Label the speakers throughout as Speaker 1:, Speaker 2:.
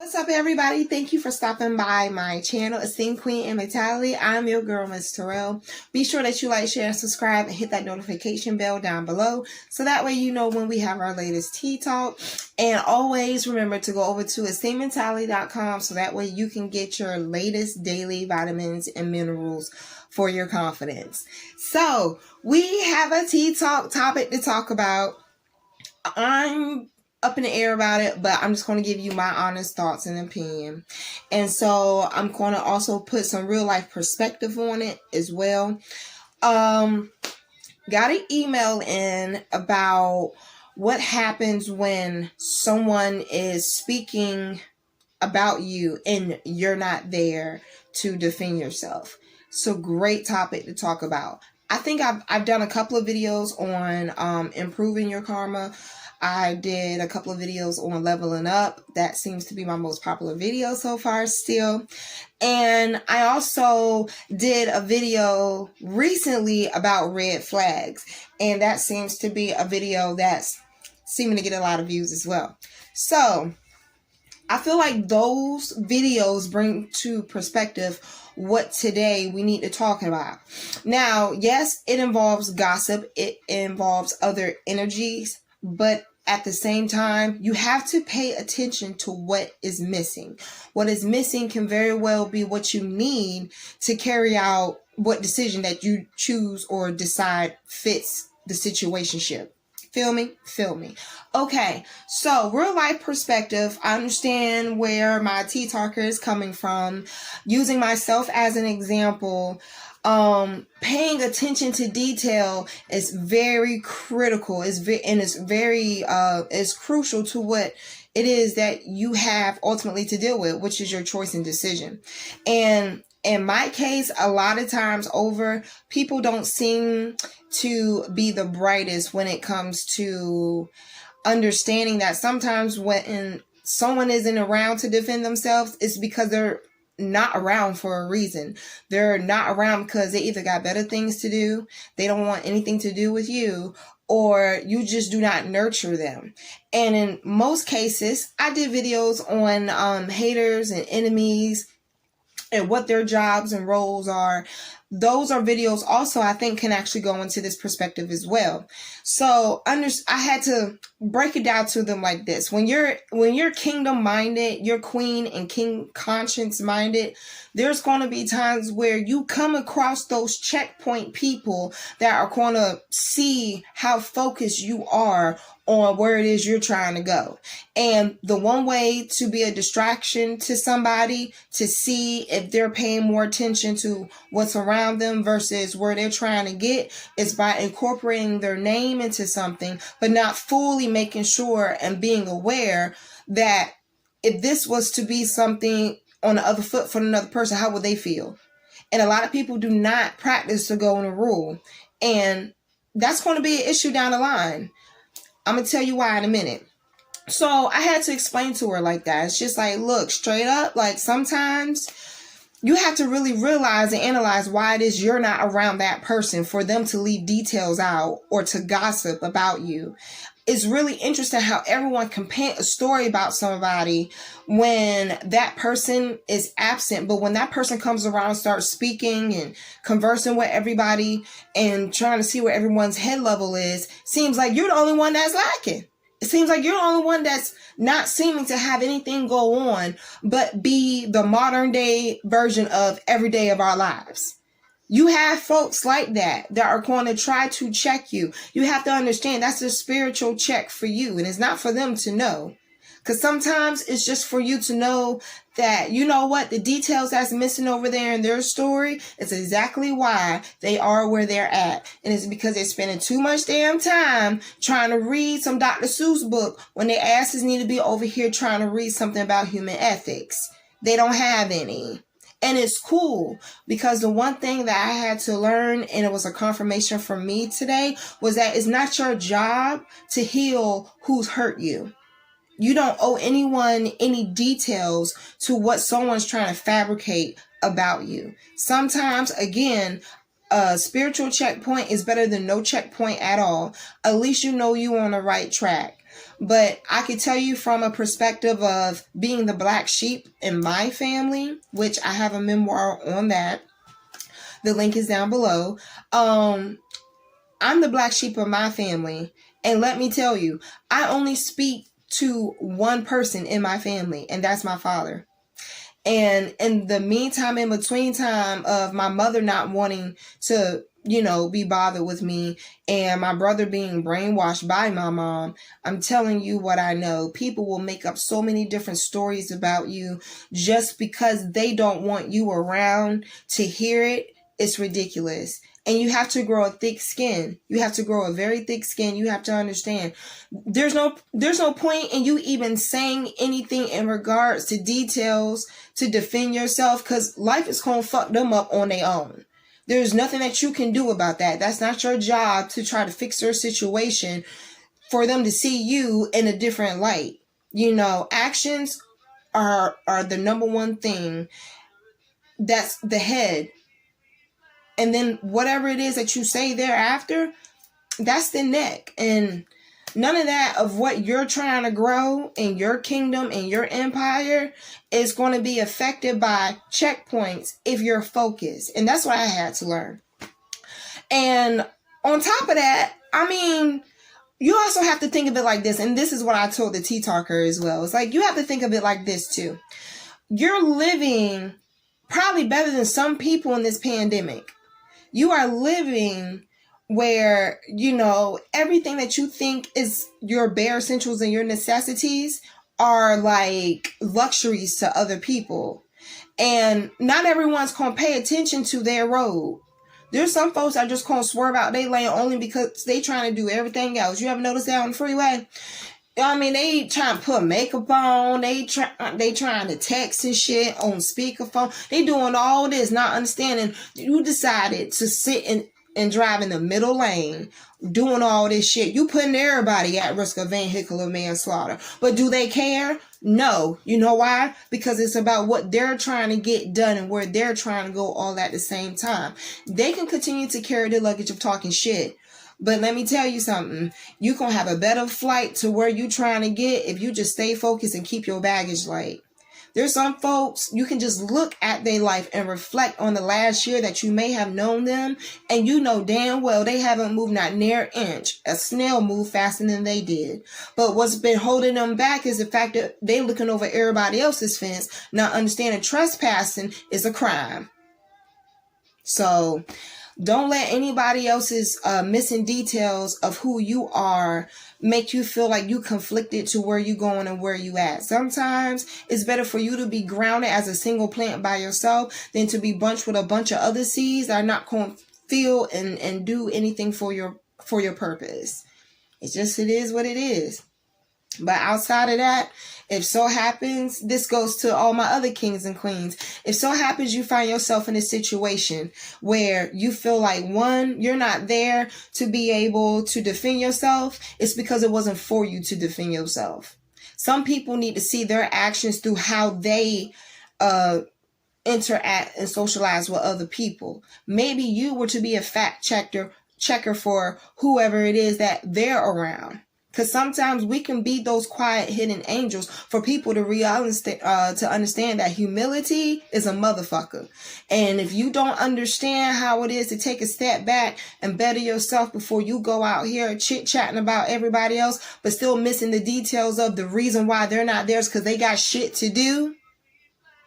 Speaker 1: What's up, everybody? Thank you for stopping by my channel, Esteemed Queen Mentality. I'm your girl, Miss Terrell. Be sure that you like, share, and subscribe, and hit that notification bell down below so that way you know when we have our latest tea talk. And always remember to go over to esteemedmentality.com so that way you can get your latest daily vitamins and minerals for your confidence. So we have a tea talk topic to talk about. I'm up in the air about it, but I'm just going to give you my honest thoughts and opinion. And so I'm going to also put some real life perspective on it as well. Got an email in about what happens when someone is speaking about you and you're not there to defend yourself. So great topic to talk about. I think I've done a couple of videos on improving your karma. I did a couple of videos on leveling up. That seems to be my most popular video so far still. And I also did a video recently about red flags. And that seems to be a video that's seeming to get a lot of views as well. So I feel like those videos bring to perspective what today we need to talk about. Now, yes, it involves gossip. It involves other energies. But at the same time, you have to pay attention to what is missing. What is missing can very well be what you need to carry out what decision that you choose or decide fits the situationship. Feel me? Feel me. Okay, so real life perspective, I understand where my tea talker is coming from. Using myself as an example, paying attention to detail is very critical. It's crucial to what it is that you have ultimately to deal with, which is your choice and decision. And in my case, a lot of times people don't seem to be the brightest when it comes to understanding that sometimes when someone isn't around to defend themselves, it's because they're not around for a reason. They're not around because they either got better things to do, they don't want anything to do with you, or you just do not nurture them. And in most cases, I did videos on haters and enemies and what their jobs and roles are. Those are videos also I think can actually go into this perspective as well. So I had to break it down to them like this. When you're kingdom minded, you're queen and king conscience minded, there's going to be times where you come across those checkpoint people that are going to see how focused you are on where it is you're trying to go. And the one way to be a distraction to somebody, to see if they're paying more attention to what's around them versus where they're trying to get, is by incorporating their name into something, but not fully making sure and being aware that if this was to be something on the other foot for another person, how would they feel? And a lot of people do not practice the golden rule. And that's going to be an issue down the line. I'm going to tell you why in a minute. So I had to explain to her like that. It's just like, look, straight up, like sometimes you have to really realize and analyze why it is you're not around that person for them to leave details out or to gossip about you. It's really interesting how everyone can paint a story about somebody when that person is absent. But when that person comes around and starts speaking and conversing with everybody and trying to see where everyone's head level is, seems like you're the only one that's lacking. It seems like you're the only one that's not seeming to have anything go on but be the modern day version of every day of our lives. You have folks like that are going to try to check you. You have to understand that's a spiritual check for you, and it's not for them to know. Because sometimes it's just for you to know that, you know what, the details that's missing over there in their story is exactly why they are where they're at. And it's because they're spending too much damn time trying to read some Dr. Seuss book when their asses need to be over here trying to read something about human ethics. They don't have any. And it's cool, because the one thing that I had to learn, and it was a confirmation for me today, was that it's not your job to heal who's hurt you. You don't owe anyone any details to what someone's trying to fabricate about you. Sometimes, again, a spiritual checkpoint is better than no checkpoint at all. At least you know you're on the right track. But I could tell you from a perspective of being the black sheep in my family, which I have a memoir on that. The link is down below. I'm the black sheep of my family. And let me tell you, I only speak to one person in my family, and that's my father. And in the meantime, in between time of my mother not wanting to, be bothered with me and my brother being brainwashed by my mom, I'm telling you what I know. People will make up so many different stories about you just because they don't want you around to hear it. It's ridiculous. And you have to grow a thick skin. You have to grow a very thick skin. You have to understand there's no point in you even saying anything in regards to details to defend yourself, because life is going to fuck them up on their own. There's nothing that you can do about that. That's not your job to try to fix their situation for them to see you in a different light. Actions are the number one thing. That's the head. And then whatever it is that you say thereafter, that's the neck. And none of that of what you're trying to grow in your kingdom and your empire is going to be affected by checkpoints if you're focused. And that's what I had to learn. And on top of that, you also have to think of it like this. And this is what I told the Tea Talker as well. It's like, you have to think of it like this too. You're living probably better than some people in this pandemic. You are living where, everything that you think is your bare essentials and your necessities are like luxuries to other people. And not everyone's going to pay attention to their road. There's some folks that just going to swerve out their lane only because they trying to do everything else. You ever notice that on the freeway? They trying to put makeup on. They trying to text and shit on speakerphone. They doing all this, not understanding you decided to sit and drive in the middle lane, doing all this shit. You putting everybody at risk of vehicular manslaughter. But do they care? No. You know why? Because it's about what they're trying to get done and where they're trying to go all at the same time. They can continue to carry the luggage of talking shit. But let me tell you something. You can have a better flight to where you trying to get if you just stay focused and keep your baggage light. There's some folks, you can just look at their life and reflect on the last year that you may have known them, and you know damn well they haven't moved not near an inch. A snail moved faster than they did. But what's been holding them back is the fact that they looking over everybody else's fence, not understanding trespassing is a crime. So don't let anybody else's missing details of who you are make you feel like you conflicted to where you going and where you at. Sometimes it's better for you to be grounded as a single plant by yourself than to be bunched with a bunch of other seeds that are not going to feel and do anything for your purpose. It is what it is. But outside of that, if so happens, this goes to all my other kings and queens. If so happens you find yourself in a situation where you feel like, one, you're not there to be able to defend yourself, it's because it wasn't for you to defend yourself. Some people need to see their actions through how they interact and socialize with other people. Maybe you were to be a fact checker for whoever it is that they're around. Because sometimes we can be those quiet hidden angels for people to to understand that humility is a motherfucker. And if you don't understand how it is to take a step back and better yourself before you go out here chit-chatting about everybody else, but still missing the details of the reason why they're not there is because they got shit to do,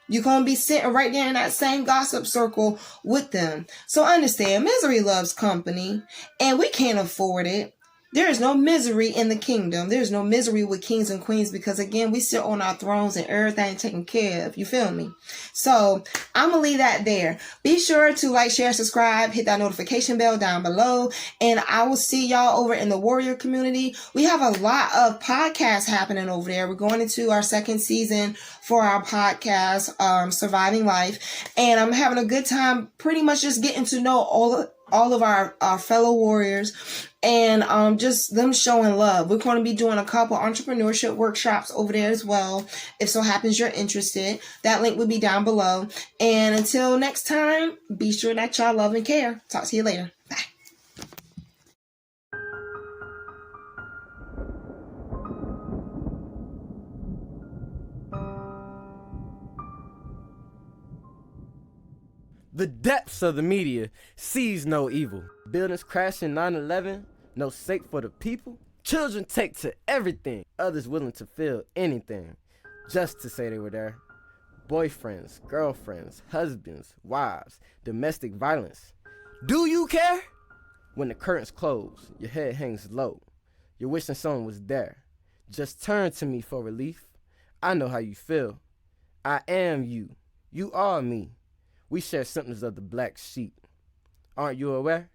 Speaker 1: you're going to be sitting right there in that same gossip circle with them. So understand, misery loves company, and we can't afford it. There is no misery in the kingdom. There's no misery with kings and queens because, again, we sit on our thrones and everything taken care of. You feel me? So I'm going to leave that there. Be sure to like, share, subscribe, hit that notification bell down below. And I will see y'all over in the warrior community. We have a lot of podcasts happening over there. We're going into our second season for our podcast, Surviving Life. And I'm having a good time pretty much just getting to know all of our fellow warriors and just them showing love. We're going to be doing a couple entrepreneurship workshops over there as well. If so happens you're interested, that link will be down below. And until next time, be sure that y'all love and care. Talk to you later. Bye.
Speaker 2: The depths of the media sees no evil. Buildings crashing 9/11, no sake for the people. Children take to everything, others willing to feel anything, just to say they were there. Boyfriends, girlfriends, husbands, wives, domestic violence. Do you care? When the curtains close, your head hangs low. You're wishing someone was there. Just turn to me for relief. I know how you feel. I am you. You are me. We share symptoms of the black sheep. Aren't you aware?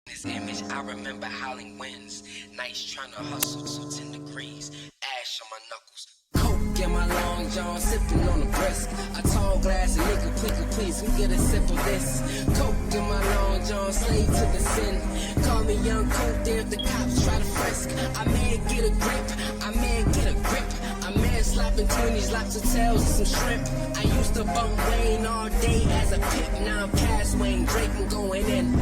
Speaker 3: This image, I remember howling winds, nights trying to hustle, so 10 degrees, ash on my knuckles. Coke in my long john, sipping on the brisk. A tall glass of liquor, quicker, please, who get a sip of this? Coke in my long john, slave to the sin. Call me young Coke, there if the cops try to frisk. I may get a grip, I may get a grip. A man slopping 20s, lots of tails and some shrimp. I used to bump Wayne all day as a pimp, now I'm past Wayne, Drake, I'm going in.